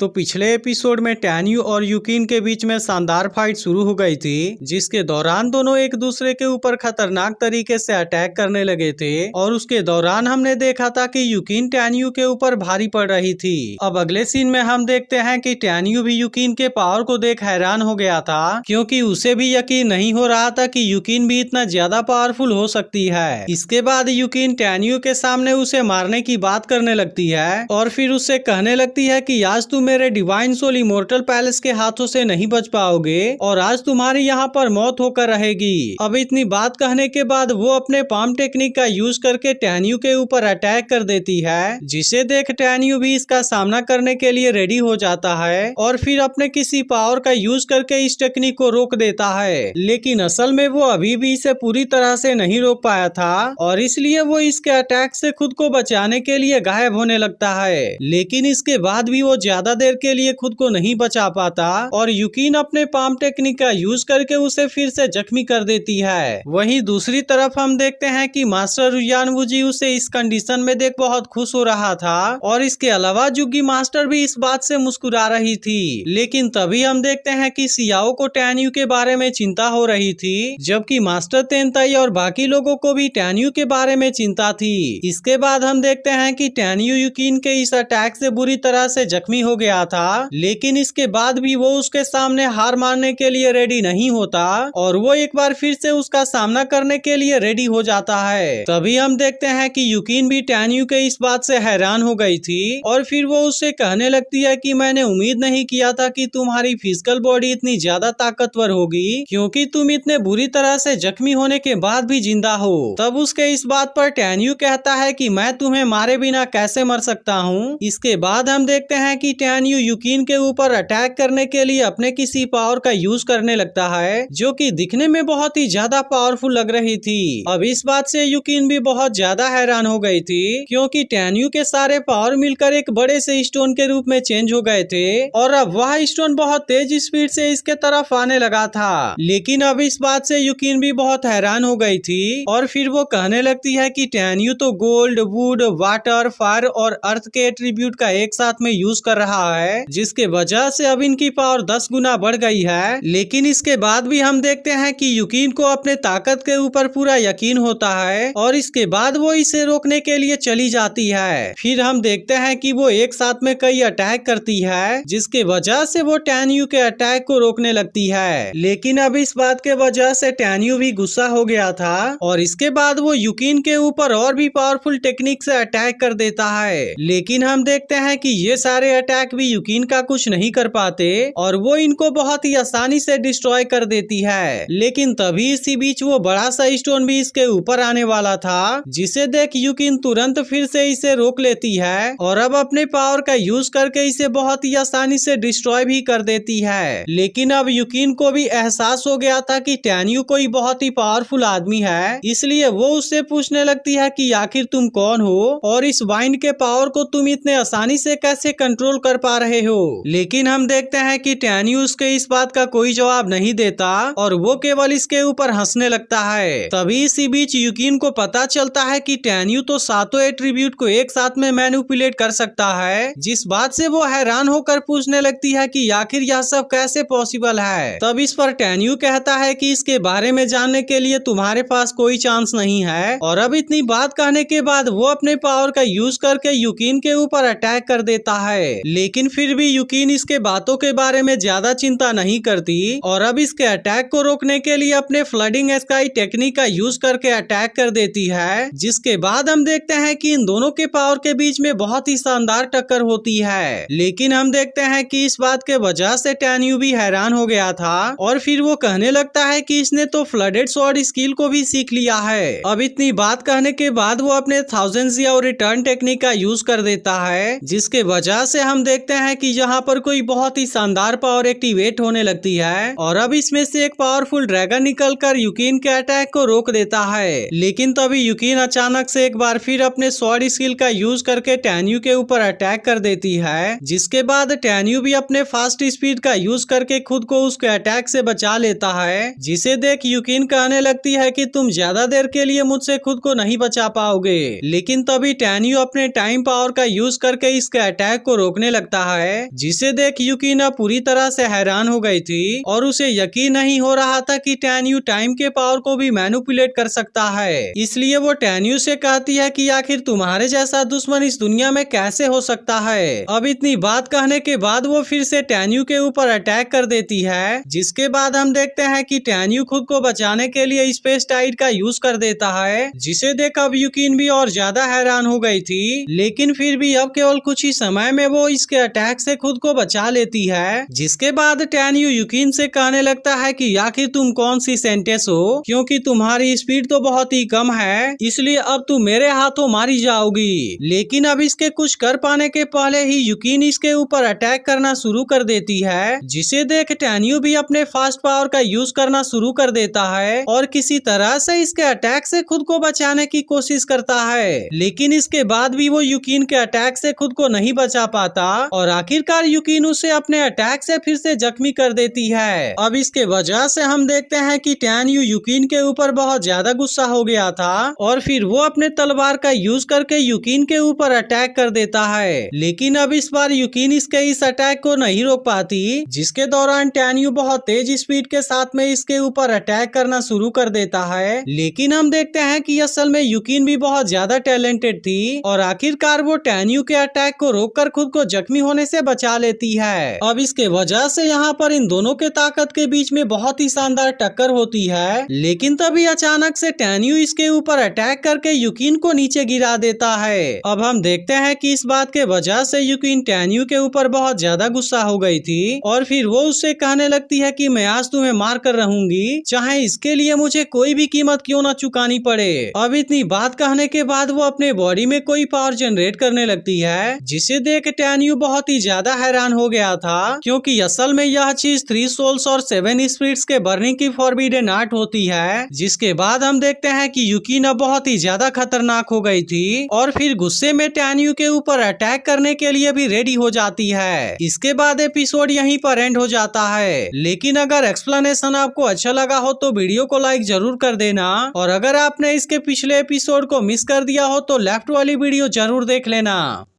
तो पिछले एपिसोड में टैन्यू और यूकिन के बीच में शानदार फाइट शुरू हो गई थी, जिसके दौरान दोनों एक दूसरे के ऊपर खतरनाक तरीके से अटैक करने लगे थे और उसके दौरान हमने देखा था कि यूकिन टैन्यू के ऊपर भारी पड़ रही थी। अब अगले सीन में हम देखते हैं कि टैन्यू भी यूकिन के पावर को देख हैरान हो गया था, क्योंकि उसे भी यकीन नहीं हो रहा था कि यूकिन भी इतना ज्यादा पावरफुल हो सकती है। इसके बाद यूकिन टैन्यू के सामने उसे मारने की बात करने लगती है और फिर उससे कहने लगती है कि आज तुम मेरे डिवाइन सोल इमोर्टल पैलेस के हाथों से नहीं बच पाओगे और आज तुम्हारी यहाँ पर मौत होकर रहेगी। अब इतनी बात कहने के बाद वो अपने पाम टेक्निक का यूज करके टैन्यू के ऊपर अटैक कर देती है, जिसे देख टैन्यू भी इसका सामना करने के लिए रेडी हो जाता है और फिर अपने किसी पावर का यूज करके इस टेक्निक को रोक देता है। लेकिन असल में वो अभी भी इसे पूरी तरह से नहीं रोक पाया था और इसलिए वो इसके अटैक से खुद को बचाने के लिए गायब होने लगता है। लेकिन इसके बाद भी वो ज्यादा देर के लिए खुद को नहीं बचा पाता और यूकिन अपने पाम टेक्निक का यूज करके उसे फिर से जख्मी कर देती है। वहीं दूसरी तरफ हम देखते हैं कि मास्टर रुयानवुजी उसे इस कंडीशन में देख बहुत खुश हो रहा था और इसके अलावा जुगी मास्टर भी इस बात से मुस्कुरा रही थी। लेकिन तभी हम देखते हैं कि सियाओ को टैन्यू के बारे में चिंता हो रही थी, जबकि मास्टर तेनताई और बाकी लोगों को भी टैन्यू के बारे में चिंता थी। इसके बाद हम देखते हैं कि टैन्यू यूकिन के इस अटैक से बुरी तरह से जख्मी हो गया था, लेकिन इसके बाद भी वो उसके सामने हार मानने के लिए रेडी नहीं होता और वो एक बार फिर से उसका सामना करने के लिए रेडी हो जाता है। तभी हम देखते हैं कि यूकिन भी टैन्यू के इस बात से हैरान हो गई थी और फिर वो उससे कहने लगती है कि मैंने उम्मीद नहीं किया था कि तुम्हारी फिजिकल बॉडी इतनी ज्यादा ताकतवर होगी, क्योंकि तुम इतने बुरी तरह से जख्मी होने के बाद भी जिंदा हो। तब उसके इस बात पर टैन्यू कहता है कि मैं तुम्हें मारे बिना कैसे मर सकता हूँ। इसके बाद हम देखते हैं कि टैन्यू यूकिन के ऊपर अटैक करने के लिए अपने किसी पावर का यूज करने लगता है, जो कि दिखने में बहुत ही ज्यादा पावरफुल लग रही थी। अब इस बात से यूकिन भी बहुत ज्यादा हैरान हो गई थी, क्योंकि टैन्यू के सारे पावर मिलकर एक बड़े से स्टोन के रूप में चेंज हो गए थे और अब वह स्टोन बहुत तेज स्पीड से इसके तरफ आने लगा था। लेकिन अब इस बात से यूकिन भी बहुत हैरान हो गई थी और फिर वो कहने लगती है कि टैन्यू तो गोल्ड, वुड, वाटर, फायर और अर्थ के एट्रीब्यूट का एक साथ में यूज कर रहा है, जिसके वजह से अब इनकी पावर 10 गुना बढ़ गई है। लेकिन इसके बाद भी हम देखते हैं कि यूकिन को अपने ताकत के ऊपर पूरा यकीन होता है और इसके बाद वो इसे रोकने के लिए चली जाती है। फिर हम देखते हैं कि वो एक साथ में कई अटैक करती है, जिसके वजह से वो टैन्यू के अटैक को रोकने लगती है। लेकिन अब इस बात के वजह से टैन्यू भी गुस्सा हो गया था और इसके बाद वो यूकिन के ऊपर और भी पावरफुल टेक्निक से अटैक कर देता है। लेकिन हम देखते हैं कि ये सारे अटैक भी यूकिन का कुछ नहीं कर पाते और वो इनको बहुत ही आसानी से डिस्ट्रॉय कर देती है। लेकिन तभी इसी बीच वो बड़ा सा स्टोन भी इसके ऊपर आने वाला था, जिसे देख यूकिन तुरंत फिर से इसे रोक लेती है और अब अपने पावर का यूज करके इसे बहुत ही आसानी से डिस्ट्रॉय भी कर देती है। लेकिन अब यूकिन को भी एहसास हो गया था कि टैन्यू कोई बहुत ही पावरफुल आदमी है, इसलिए वो उससे पूछने लगती है कि आखिर तुम कौन हो और इस वाइंड के पावर को तुम इतने आसानी से कैसे कंट्रोल कर पा रहे हो। लेकिन हम देखते हैं कि टैन्यू उसके इस बात का कोई जवाब नहीं देता और वो केवल इसके ऊपर हंसने लगता है। तभी इसी बीच यूकिन को पता चलता है कि टैन्यू तो सातों एट्रीब्यूट को एक साथ में मैनिपुलेट कर सकता है, जिस बात से वो हैरान होकर पूछने लगती है कि आखिर यह सब कैसे पॉसिबल है। तब इस पर टैन्यू कहता है कि इसके बारे में जानने के लिए तुम्हारे पास कोई चांस नहीं है और अब इतनी बात कहने के बाद वो अपने पावर का यूज करके यूकिन के ऊपर अटैक कर देता है। लेकिन फिर भी यूकिन इसके बातों के बारे में ज्यादा चिंता नहीं करती और अब इसके अटैक को रोकने के लिए अपने फ्लडिंग स्काई टेक्निक का यूज करके अटैक कर देती है, जिसके बाद हम देखते हैं कि इन दोनों के पावर के बीच में बहुत ही शानदार टक्कर होती है। लेकिन हम देखते हैं कि इस बात के वजह से टैन्यू भी हैरान हो गया था और फिर वो कहने लगता है कि इसने तो फ्लडेड स्वॉर्ड स्किल को भी सीख लिया है। अब इतनी बात कहने के बाद वो अपने थाउजेंड्स या रिटर्न टेक्निक का यूज कर देता है, जिसके वजह से हम देखते हैं कि यहाँ पर कोई बहुत ही शानदार पावर एक्टिवेट होने लगती है और अब इसमें से एक पावरफुल ड्रैगन निकलकर यूकिन के अटैक को रोक देता है। लेकिन तभी यूकिन अचानक से एक बार फिर अपने स्वॉर्ड स्किल का यूज करके टैन्यू के ऊपर अटैक कर देती है, जिसके बाद टैन्यू भी अपने फास्ट स्पीड का यूज करके खुद को उसके अटैक से बचा लेता है, जिसे देख यूकिन कहने लगती है कि तुम ज्यादा देर के लिए मुझसे खुद को नहीं बचा पाओगे। लेकिन तभी टैन्यू अपने टाइम पावर का यूज करके इसके अटैक को रोकने लगता लगता है, जिसे देख यूकिन अब पूरी तरह से हैरान हो गई थी और उसे यकीन नहीं हो रहा था कि टैन्यू टाइम के पावर को भी मैनिपुलेट कर सकता है। इसलिए वो टैन्यू से कहती है कि आखिर तुम्हारे जैसा दुश्मन इस दुनिया में कैसे हो सकता है। अब इतनी बात कहने के बाद वो फिर से टैन्यू के ऊपर अटैक कर देती है, जिसके बाद हम देखते हैं कि टैन्यू खुद को बचाने के लिए स्पेस टाइड का यूज कर देता है, जिसे देख अब यूकिन भी और ज्यादा हैरान हो गई थी। लेकिन फिर भी अब केवल कुछ ही समय में वो इसके अटैक से खुद को बचा लेती है, जिसके बाद टैन्यू यूकिन से कहने लगता है कि आखिर तुम कौन सी सेंटेंस हो, क्योंकि तुम्हारी स्पीड तो बहुत ही कम है, इसलिए अब तुम मेरे हाथों मारी जाओगी। लेकिन अब इसके कुछ कर पाने के पहले ही यूकिन इसके ऊपर अटैक करना शुरू कर देती है, जिसे देख टैन्यू भी अपने फास्ट पावर का यूज करना शुरू कर देता है और किसी तरह से इसके अटैक से खुद को बचाने की कोशिश करता है। लेकिन इसके बाद भी वो यूकिन के अटैक से खुद को नहीं बचा पाता और आखिरकार यूकिन उसे अपने अटैक से फिर से जख्मी कर देती है। अब इसके वजह से हम देखते हैं कि टैन्यू यूकिन के ऊपर बहुत ज्यादा गुस्सा हो गया था और फिर वो अपने तलवार का यूज करके यूकिन के ऊपर अटैक कर देता है। लेकिन अब इस बार यूकिन इसके इस अटैक को नहीं रोक पाती, जिसके दौरान टैन्यू बहुत तेज स्पीड के साथ में इसके ऊपर अटैक करना शुरू कर देता है। लेकिन हम देखते हैं कि असल में यूकिन भी बहुत ज्यादा टैलेंटेड थी और आखिरकार वो टैन्यू के अटैक को रोककर खुद को जख्मी होने से बचा लेती है। अब इसके वजह से यहाँ पर इन दोनों के ताकत के बीच में बहुत ही शानदार टक्कर होती है। लेकिन तभी अचानक से टैन्यू इसके ऊपर अटैक करके यूकिन को नीचे गिरा देता है। अब हम देखते हैं कि इस बात के वजह से यूकिन टैन्यू के ऊपर बहुत ज्यादा गुस्सा हो गई थी और फिर वो उससे कहने लगती है कि मैं आज तुम्हें मार कर रहूंगी, चाहे इसके लिए मुझे कोई भी कीमत क्यों न चुकानी पड़े। अब इतनी बात कहने के बाद वो अपने बॉडी में कोई पावर जनरेट करने लगती है, जिसे देख टैन्यू बहुत ही ज्यादा हैरान हो गया था, क्योंकि असल में यह चीज 3 सोल्स और 7 स्पिरिट्स के बर्निंग की फॉरबिडन आर्ट होती है। जिसके बाद हम देखते हैं कि यूकिन अब बहुत ही ज्यादा खतरनाक हो गई थी और फिर गुस्से में टैन्यू के ऊपर अटैक करने के लिए भी रेडी हो जाती है। इसके बाद एपिसोड यहीं पर एंड हो जाता है। लेकिन अगर एक्सप्लेनेशन आपको अच्छा लगा हो तो वीडियो को लाइक जरूर कर देना और अगर आपने इसके पिछले एपिसोड को मिस कर दिया हो तो लेफ्ट वाली वीडियो जरूर देख लेना।